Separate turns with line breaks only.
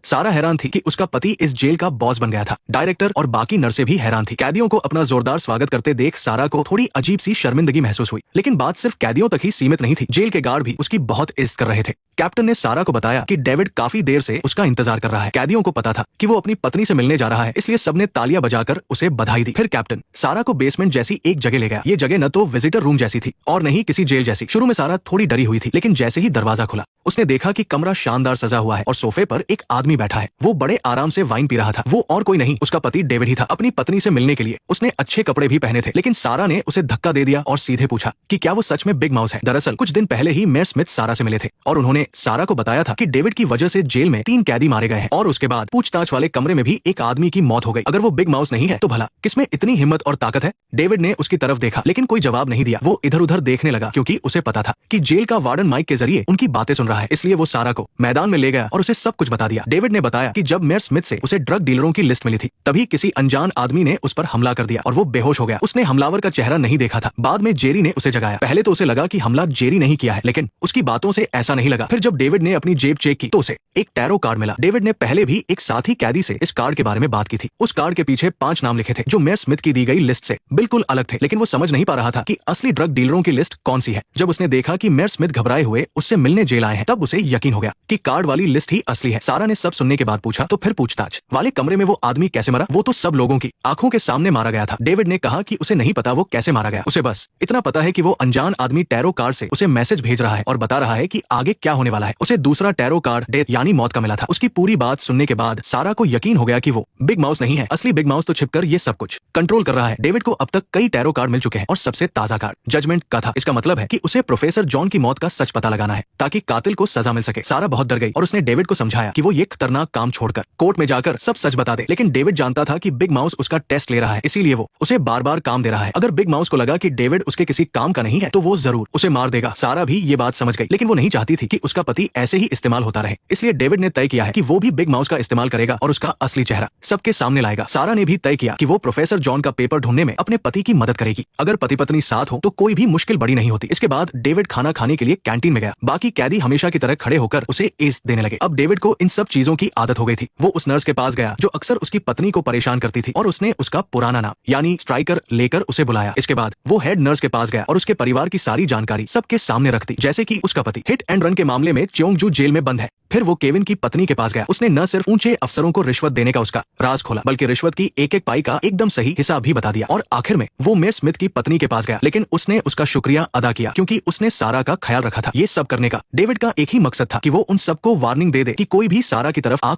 सारा हैरान थी कि उसका पति इस जेल का बॉस बन गया था। डायरेक्टर और बाकी नर्सें भी हैरान थी। कैदियों को अपना जोरदार स्वागत करते देख सारा को थोड़ी अजीब सी शर्मिंदगी महसूस हुई, लेकिन बात सिर्फ कैदियों तक ही सीमित नहीं थी। जेल के गार्ड भी उसकी बहुत इज्जत कर रहे थे। कैप्टन ने सारा को बताया कि डेविड काफी देर से उसका इंतजार कर रहा है। कैदियों को पता था कि वो अपनी पत्नी से मिलने जा रहा है, इसलिए सबने तालियां बजाकर उसे बधाई दी। फिर कैप्टन सारा को बेसमेंट जैसी एक जगह ले गया। ये जगह न तो विजिटर रूम जैसी थी और न ही किसी जेल जैसी। शुरू में सारा थोड़ी डरी हुई थी, लेकिन जैसे ही दरवाजा खुला उसने देखा कि कमरा शानदार सजा हुआ है और सोफे पर एक आदमी बैठा है। वो बड़े आराम से वाइन पी रहा था। वो और कोई नहीं, उसका पति डेविड ही था। अपनी पत्नी से मिलने के लिए उसने अच्छे कपड़े भी पहने थे, लेकिन सारा ने उसे धक्का दे दिया और सीधे पूछा कि क्या वो सच में बिग माउस है। दरअसल कुछ दिन पहले ही मेयर स्मिथ सारा से मिले थे और उन्होंने सारा को बताया था कि डेविड की वजह से जेल में 3 कैदी मारे गए हैं और उसके बाद पूछताछ वाले कमरे में भी एक आदमी की मौत हो गई। अगर वो बिग माउस नहीं है तो भला किसमें इतनी हिम्मत और ताकत है। डेविड ने उसकी तरफ देखा, लेकिन कोई जवाब नहीं दिया। वो इधर उधर देखने लगा क्योंकि उसे पता था कि जेल का वार्डन माइक के जरिए उनकी बातें सुन रहा है। इसलिए वो सारा को मैदान में ले गया और उसे सब कुछ बता दिया। डेविड ने बताया कि जब मेयर स्मिथ से उसे ड्रग डीलरों की लिस्ट मिली थी, तभी किसी अनजान आदमी ने उस पर हमला कर दिया और वो बेहोश हो गया। उसने हमलावर का चेहरा नहीं देखा था। बाद में जेरी ने उसे जगाया। पहले तो उसे लगा कि हमला जेरी नहीं किया है, लेकिन उसकी बातों से ऐसा नहीं लगा। फिर जब डेविड ने अपनी जेब चेक की तो उसे एक टैरो कार्ड मिला। डेविड ने पहले भी एक साथी कैदी से इस कार्ड के बारे में बात की थी। उस कार्ड के पीछे 5 नाम लिखे थे जो मेयर स्मिथ की दी गई लिस्ट से बिल्कुल अलग थे, लेकिन वो समझ नहीं पा रहा था कि असली ड्रग डीलरों की लिस्ट कौन सी है। जब उसने देखा कि मेयर स्मिथ घबराए हुए उससे मिलने जेल आए हैं, तब उसे यकीन हो गया कि कार्ड वाली लिस्ट ही असली है। सारा ने सब सुनने के बाद पूछा, तो फिर पूछताछ वाले कमरे में वो आदमी कैसे मरा? वो तो सब लोगों की आंखों के सामने मारा गया था। डेविड ने कहा कि उसे नहीं पता वो कैसे मारा गया। उसे बस इतना पता है कि वो अनजान आदमी टैरो कार्ड से उसे मैसेज भेज रहा है और बता रहा है कि आगे क्या होने वाला है। उसे दूसरा टैरो कार्ड डेथ यानी मौत का मिला था। उसकी पूरी बात सुनने के बाद सारा को यकीन हो गया कि वो बिग माउस नहीं है। असली बिग माउस तो छिपकर ये सब कुछ कंट्रोल कर रहा है। डेविड को अब तक कई टैरो कार्ड मिल चुके हैं और सबसे ताजा कार्ड जजमेंट का था। इसका मतलब है कि उसे प्रोफेसर जॉन की मौत का सच पता लगाना है ताकि कातिल को सजा मिल सके। सारा बहुत डर गई और उसने डेविड को समझाया कि वो ये खतरनाक काम छोड़कर कोर्ट में जाकर सब सच बता दे। लेकिन डेविड जानता था कि बिग माउस उसका टेस्ट ले रहा है, इसीलिए वो उसे बार बार काम दे रहा है। अगर बिग माउस को लगा कि डेविड उसके किसी काम का नहीं है तो वो जरूर उसे मार देगा। सारा भी ये बात समझ गई, लेकिन वो नहीं चाहती थी कि उसका पति ऐसे ही इस्तेमाल होता रहे। इसलिए डेविड ने तय किया है कि वो भी बिग माउस का इस्तेमाल करेगा और उसका असली चेहरा सबके सामने लाएगा। सारा ने भी तय किया कि वो प्रोफेसर जॉन का पेपर ढूंढने में अपने पति की मदद करेगी। अगर पति पत्नी साथ हो तो कोई भी मुश्किल बड़ी नहीं होती। इसके बाद डेविड खाना खाने के लिए कैंटीन में गया। बाकी कैदी हमेशा की तरह खड़े होकर उसे इज्जत देने लगे। अब डेविड को इन सब चीजों की आदत हो गई थी। वो उस नर्स के पास गया जो अक्सर उसकी पत्नी को परेशान करती थी और उसने उसका पुराना नाम यानी स्ट्राइकर लेकर उसे बुलाया। इसके बाद वो हेड नर्स के पास गया और उसके परिवार की सारी जानकारी सबके सामने रख दी, जैसे कि उसका पति हिट एंड रन के मामले में च्योंगजू जेल में बंद है। फिर वो केविन की पत्नी के पास गया। उसने न सिर्फ ऊंचे अफसरों को रिश्वत देने का उसका राज खोला, बल्कि रिश्वत की एक एक पाई का एकदम सही हिसाब भी बता दिया। और आखिर में वो मेयर स्मिथ की पत्नी के पास गया, लेकिन उसने उसका शुक्रिया अदा किया क्योंकि उसने सारा का ख्याल रखा था। ये सब करने का डेविड का एक ही मकसद था कि वो उन सबको वार्निंग दे दे कि कोई भी सारा की तरफ आंख